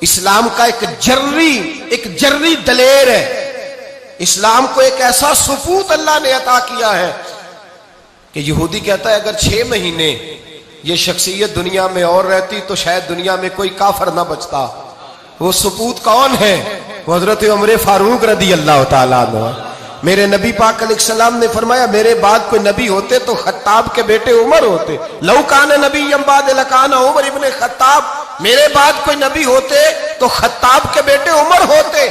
اسلام کا ایک جرری دلیر ہے. اسلام کو ایک ایسا سپوت اللہ نے عطا کیا ہے کہ یہودی کہتا ہے اگر 6 مہینے یہ شخصیت دنیا میں اور رہتی تو شاید دنیا میں کوئی کافر نہ بچتا. وہ سپوت کون ہے؟ وہ حضرت عمر فاروق رضی اللہ تعالیٰ عنہ. میرے نبی پاک علیہ السلام نے فرمایا میرے بعد کوئی نبی ہوتے تو خطاب کے بیٹے عمر ہوتے. لو کان نبی بعد لکان عمر ابن خطاب. میرے بعد کوئی نبی ہوتے تو خطاب کے بیٹے عمر ہوتے.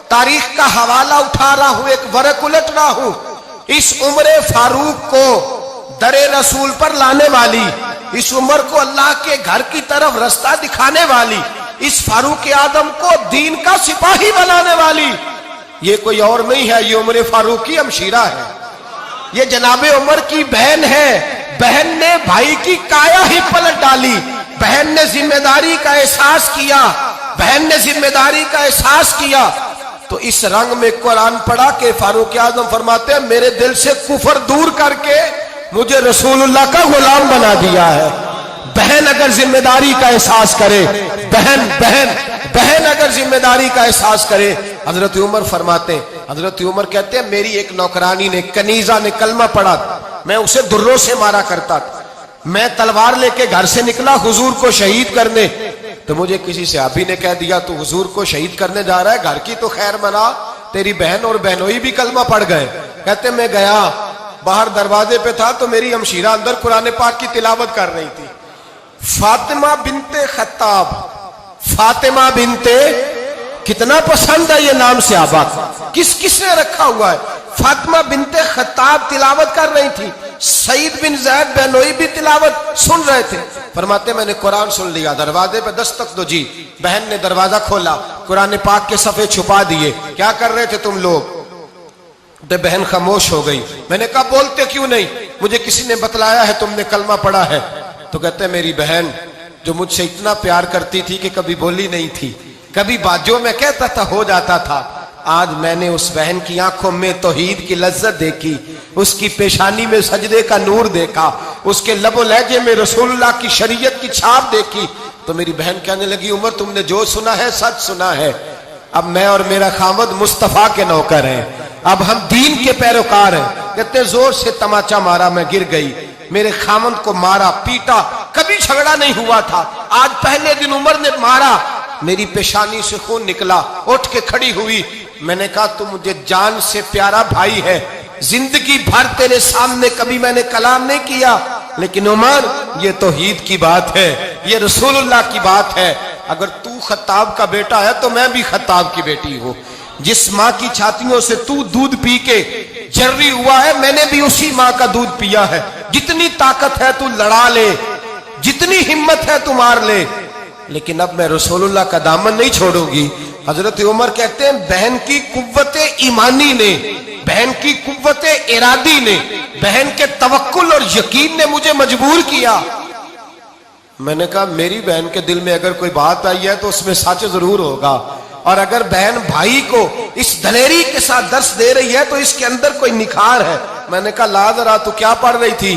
تاریخ کا حوالہ اٹھا رہا ہوں, ایک ورق الٹ رہا ہوں. اس عمر فاروق کو در رسول پر لانے والی, اس عمر کو اللہ کے گھر کی طرف رستہ دکھانے والی, اس فاروق اعظم کو دین کا سپاہی بنانے والی, یہ کوئی اور نہیں ہے, یہ عمر فاروق کی ہمشیرہ ہے. یہ جناب عمر کی بہن ہے. بہن نے بھائی کی کایا ہی پلٹ ڈالی. بہن نے ذمہ داری کا احساس کیا. بہن نے ذمہ داری کا احساس کیا تو اس رنگ میں قرآن پڑھا کہ فاروق اعظم فرماتے ہیں میرے دل سے کفر دور کر کے مجھے رسول اللہ کا غلام بنا دیا ہے. بہن اگر ذمہ داری کا احساس کرے, بہن اگر ذمہ داری کا احساس کرے. حضرت عمر فرماتے ہیں, حضرت عمر کہتے ہیں میری ایک نوکرانی نے, کنیزہ نے کلمہ پڑھا, میں اسے دروں سے مارا کرتا تھا. میں تلوار لے کے گھر سے نکلا حضور کو شہید کرنے, تو مجھے کسی صحابی نے کہہ دیا تو حضور کو شہید کرنے جا رہا ہے, گھر کی تو خیر منا, تیری بہن اور بہنوئی بھی کلمہ پڑھ گئے. کہتے میں گیا, باہر دروازے پہ تھا تو میری ہمشیرہ اندر قرآن پاک کی تلاوت کر رہی تھی. فاطمہ بنت خطاب, فاطمہ بنت, کتنا پسند ہے یہ نام صحابہ, کس نے رکھا ہوا ہے. فاطمہ بنت خطاب تلاوت کر رہی تھی. سعید بن زید بہنوئی بھی تلاوت سن رہے تھے. فرماتے میں نے قرآن سن لیا, دروازے پہ دستک دو جی. بہن نے دروازہ کھولا, قرآن پاک کے صفحے چھپا دیے. کیا کر رہے تھے تم لوگ؟ تو بہن خاموش ہو گئی. میں نے کہا بولتے کیوں نہیں؟ مجھے کسی نے بتلایا ہے تم نے کلمہ پڑھا ہے. تو کہتے ہیں میری بہن جو مجھ سے اتنا پیار کرتی تھی کہ کبھی بولی نہیں تھی, کبھی بات جو میں کہتا تھا ہو جاتا تھا, آج میں نے اس بہن کی آنکھوں میں توحید کی لذت دیکھی, اس کی پیشانی میں سجدے کا نور دیکھا, اس کے لب و لہجے میں رسول اللہ کی شریعت کی چھاپ دیکھی. تو میری بہن کہنے لگی عمر تم نے جو سنا ہے سچ سنا ہے. اب میں اور میرا خامد مصطفیٰ کے نوکر ہیں, اب ہم دین کے پیروکار ہیں. کہتے زور سے تماچا مارا, میں گر گئی. میرے خامد کو مارا پیٹا, کبھی جھگڑا نہیں ہوا تھا, آج پہلے دن عمر نے مارا. میری پیشانی سے خون نکلا, اٹھ کے کھڑی ہوئی. میں نے کہا تو مجھے جان سے پیارا بھائی ہے, زندگی بھر تیرے سامنے کبھی میں نے کلام نہیں کیا, لیکن عمر یہ توحید کی بات ہے, یہ رسول اللہ کی بات ہے. اگر تو خطاب کا بیٹا ہے تو میں بھی خطاب کی بیٹی ہوں. جس ماں کی چھاتیوں سے تو دودھ پی کے جرری ہوا ہے, میں نے بھی اسی ماں کا دودھ پیا ہے. جتنی طاقت ہے تو لڑا لے, جتنی ہمت ہے تو مار لے, لیکن اب میں رسول اللہ کا دامن نہیں چھوڑوں گی. حضرت عمر کہتے ہیں بہن کی قوت ایمانی نے, بہن کی قوت ارادی نے, بہن کے توکل اور یقین نے مجھے مجبور کیا. میں نے کہا میری بہن کے دل میں اگر کوئی بات آئی ہے تو اس میں سچ ضرور ہوگا, اور اگر بہن بھائی کو اس دلیری کے ساتھ درس دے رہی ہے تو اس کے اندر کوئی نکھار ہے. میں نے کہا لا ذرا تو کیا پڑھ رہی تھی؟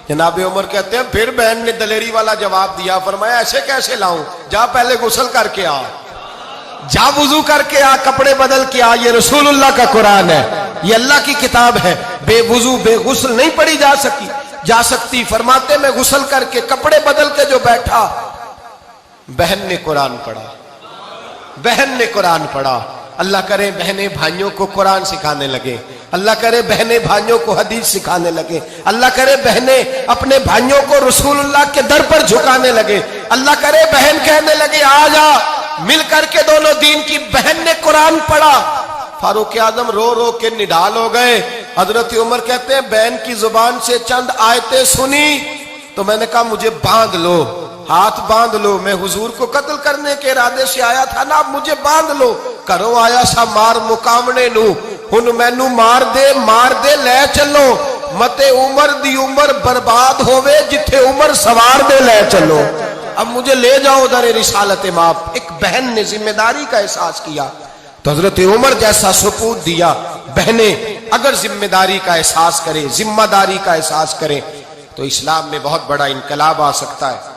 جناب عمر کہتے ہیں پھر بہن نے دلیری والا جواب دیا. فرمایا ایسے کیسے لاؤں, جا پہلے غسل کر کے آ, جا وضو کر کے آ, کپڑے بدل کے آ. یہ رسول اللہ کا قرآن ہے, یہ اللہ کی کتاب ہے. بے وضو بے غسل نہیں پڑھی جا سکتی. فرماتے میں غسل کر کے کپڑے بدل کے جو بیٹھا, بہن نے قرآن پڑھا, بہن نے قرآن پڑھا. اللہ کرے بہنیں بھائیوں کو قرآن سکھانے لگے, اللہ کرے بہنیں بھائیوں کو حدیث سکھانے لگے, اللہ کرے بہنیں اپنے بھائیوں کو رسول اللہ کے در پر جھکانے لگے, اللہ کرے بہن کہنے لگے آ جا مل کر کے دونوں دین کی. بہن نے قرآن پڑھا. فاروق اعظم رو رو کے نڈال ہو گئے. حضرت عمر کہتے ہیں بہن کی زبان سے چند آیتیں سنی تو میں نے کہا مجھے باندھ لو, ہاتھ باندھ لو, میں حضور کو قتل کرنے کے ارادے سے آیا تھا نا, اب مجھے باندھ لو. کرو آیا سا مار مقامنے نو, ہن مینو مار دے لے چلو. متے عمر دی عمر برباد ہوئے, جتھے عمر سوار دے لے چلو. اب مجھے لے جاؤ در رسالت ماپ. ایک بہن نے ذمہ داری کا احساس کیا تو حضرت عمر جیسا سپوت دیا. بہنیں اگر ذمہ داری کا احساس کریں, ذمہ داری کا احساس کریں تو اسلام میں بہت بڑا انقلاب آ سکتا ہے.